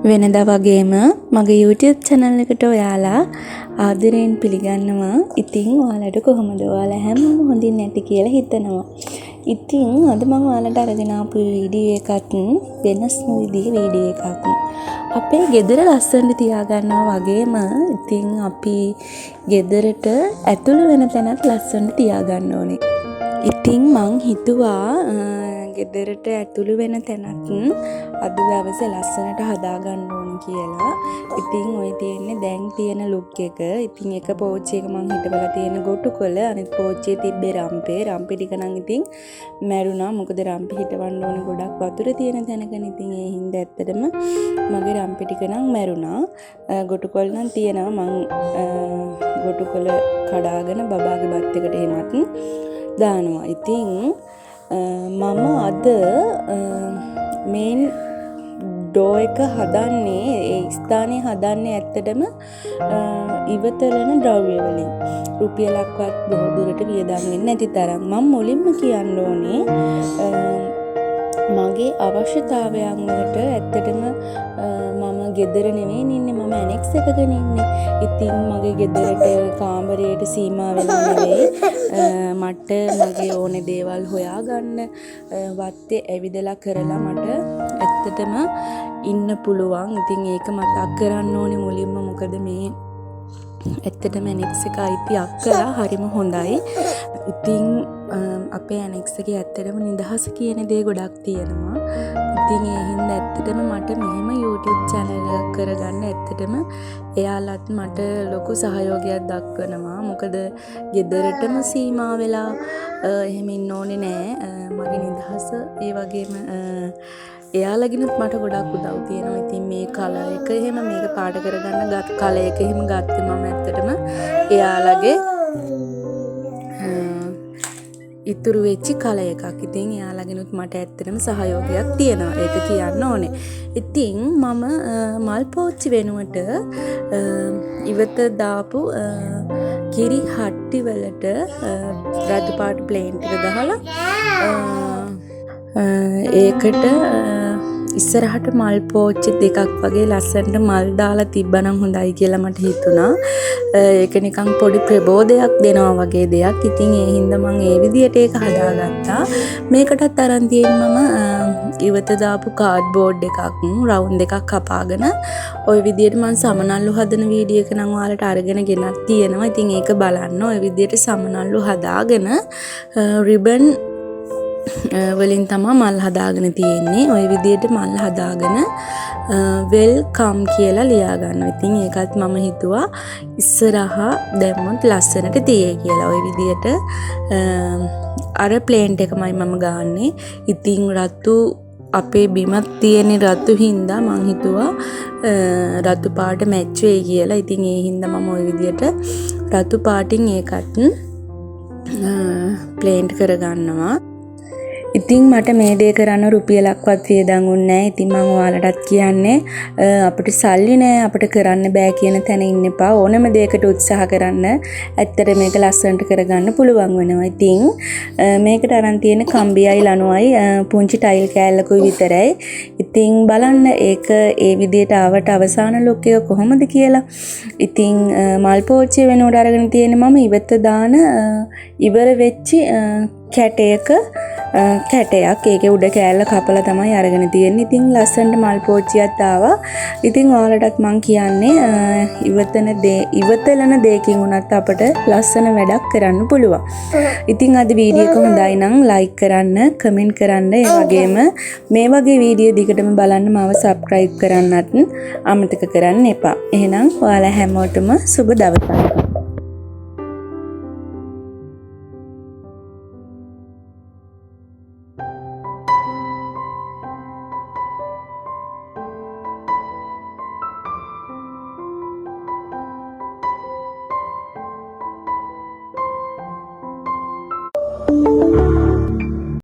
වෙනදා වගේම මගේ YouTube channel එකට ඔයාලා ආදරයෙන් පිළිගන්නවා. ඉතින් ඔයාලට කොහොමද? ඔයාලා හැමෝම හොඳින් නැති කියලා හිතනවා. ඉතින් අද මම ඔයාලට අරගෙන ආපු වීඩියෝ එකත් වෙනස්ම විදිහේ වීඩියෝ එකක්. අපේ ගෙදර ලස්සනට තියාගන්නවා වගේම ඉතින් අපි ගෙදරට ඇතුළු වෙන තැනත් ලස්සනට තියාගන්න ඕනේ. ඉතින් මං හිතුවා ගෙදරට ඇතුළු වෙන තැනත් අද දවසේ ලස්සනට හදාගන්න ඕනේ කියලා. ඉතින් ඔය තියෙන්නේ දැන් තියෙන ලුක් එක. ඉතින් එක පෝච්චි එක මං හිටවලා තියෙන ගොටුකොළ, අනිත් පෝච්චියේ තිබ්බේ රම්පේ. රම්පේ ටික නම් ඉතින් මැරුණා. මොකද රම්පේ හිටවන්න ඕනේ ගොඩක් වතුර තියෙන තැනකනේ. ඉතින් ඒ හින්දා ඇත්තටම මගේ රම්පේ ටික නම් මැරුණා. ගොටුකොළ නම් තියෙනවා. මං ගොටුකොළ කඩාගෙන බබාගේ බත් එකට එහෙමත් දානවා. ඉතින් මම අද මේන් ඩෝ එක හදන්නේ, ඒ ස්ථානයේ හදන්නේ ඇත්තටම ඉවතලන ද්‍රව්‍ය වලින්. රුපියලක්වත් බොහෝ දුරට වියදම් වෙන්නේ නැති තරම්. මම මුලින්ම කියන්න ඕනේ මගේ අවශ්‍යතාවයන් වලට ඇත්තටම මම ගෙදර නෙවෙයි ඉන්නේ, මම ඇනෙක්ස් එකක ඉන්නේ. ඉතින් මගේ ගෙදරට කාමරයට සීමා වෙලා නෙවෙයි මට මගේ ඕනේ දේවල් හොයාගන්න වත්තේ ඇවිදලා කරලා මට ඇත්තටම ඉන්න පුළුවන්. ඉතින් ඒක මතක් කරන්න ඕනේ මුලින්ම. මොකද මේ ඇත්තටම ඇනෙක්ස් එක අයිති අක්කලා හරිම හොඳයි. ඉතින් අපේ ඇනෙක්ස් එකේ ඇත්තටම නිදහස කියන දේ ගොඩක් තියෙනවා. ඉතින් ඒ හින්දා ඇත්තටම මට මෙහෙම YouTube channel එකක් කරගන්න ඇත්තටම එයාලත් මට ලොකු සහයෝගයක් දක්වනවා. මොකද ගෙදරටම සීමා වෙලා එහෙම ඉන්න ඕනේ නෑ. මගේ නිදහස ඒ වගේම එයාලගෙනුත් මට ගොඩක් උදව් තියෙනවා. ඉතින් මේ කලර් එක එහෙම මේක පාට කරගන්න කලර් එක එහෙම ගත්තේ මම ඇත්තටම එයාලගේ ඉතුරු වෙච්ච කලර් එකක්. ඉතින් එයාලගෙනුත් මට ඇත්තටම සහයෝගයක් තියෙනවා. ඒක කියන්න ඕනේ. ඉතින් මම මල් පෝච්චි වෙනුවට ඉවත දාපු කිරි හට්ටි වලට රතු පාට ප්ලේන් ටික ගහලා ඒකට ඉස්සරහට මල් පෝච්චි දෙකක් වගේ ලස්සනට මල් දාලා තිබ්බනම් හොඳයි කියලා මට හිතුණා. ඒක නිකන් පොඩි ප්‍රබෝධයක් දෙනවා වගේ දෙයක්. ඉතින් ඒ හින්දා මම ඒ විදියට ඒක හදාගත්තා. මේකටත් අරන් තියෙන්නේ මම ඉවත දාපු කාඩ්බෝඩ් එකක් රවුන්ඩ් එකක් කපාගෙන ওই විදියට මම සමනල්ලු හදන වීඩියෝ එක නම් ඔයාලට අරගෙන ගෙනත් තියෙනවා. ඉතින් ඒක බලන්න. ওই විදියට සමනල්ලු හදාගෙන රිබන් වලින් තමයි මල් හදාගෙන තියෙන්නේ. ওই විදියට මල් හදාගෙන වෙල්කම් කියලා ලියා ගන්නවා. ඉතින් ඒකත් මම හිතුවා ඉස්සරහා දැම්මොත් ලස්සනට තියෙයි කියලා. ওই විදියට අර ප්ලේන්ට් එකමයි මම ගාන්නේ. ඉතින් රතු අපේ බිමත් තියෙන රතු හින්දා මං හිතුවා රතු පාට මැච් වෙයි කියලා. ඉතින් ඒ හින්දා මම ওই විදියට රතු පාටින් ඒකත් ප්ලේන්ට් කරගන්නවා. ඉතින් මට මේ දේ කරන්න රුපියලක්වත් වියදම් වුණේ නැහැ. ඉතින් මම ඔයාලටත් කියන්නේ අපිට සල්ලි නැහැ, අපිට කරන්න බෑ කියන තැන ඉන්න එපා. ඕනම දෙයකට උත්සාහ කරන්න. ඇත්තට මේක ලස්සනට කරගන්න පුළුවන් වෙනවා. ඉතින් මේකට අරන් තියෙන කම්බියයි ලණුවයි පුංචි ටයිල් කෑල්ලකුයි විතරයි. ඉතින් බලන්න ඒක ඒ විදියට ආවට අවසාන ලුක් එක කොහොමද කියලා. ඉතින් මල් පෝච්චිය වෙනුවට අරගෙන තියෙන මම ඉවත දාන ඉවර වෙච්චි කැටයක කැටයක්. ඒකේ උඩ කෑල්ල කපලා තමයි අරගෙන තියෙන්නේ. ඉතින් ලස්සනට මල් පෝච්චියක් ආවා. ඉතින් ඔයාලටත් මං කියන්නේ ඉවතලන දෙයකින් උනත් අපට ලස්සන වැඩක් කරන්න පුළුවන්. ඉතින් අද වීඩියෝ එක හොඳයි නම් ලයික් කරන්න, කමෙන්ට් කරන්න, ඒ වගේම මේ වගේ වීඩියෝ දිගටම බලන්න මාව සබ්ස්ක්‍රයිබ් කරන්නත් අමතක කරන්න එපා. එහෙනම් ඔයාලා හැමෝටම සුබ දවසක්.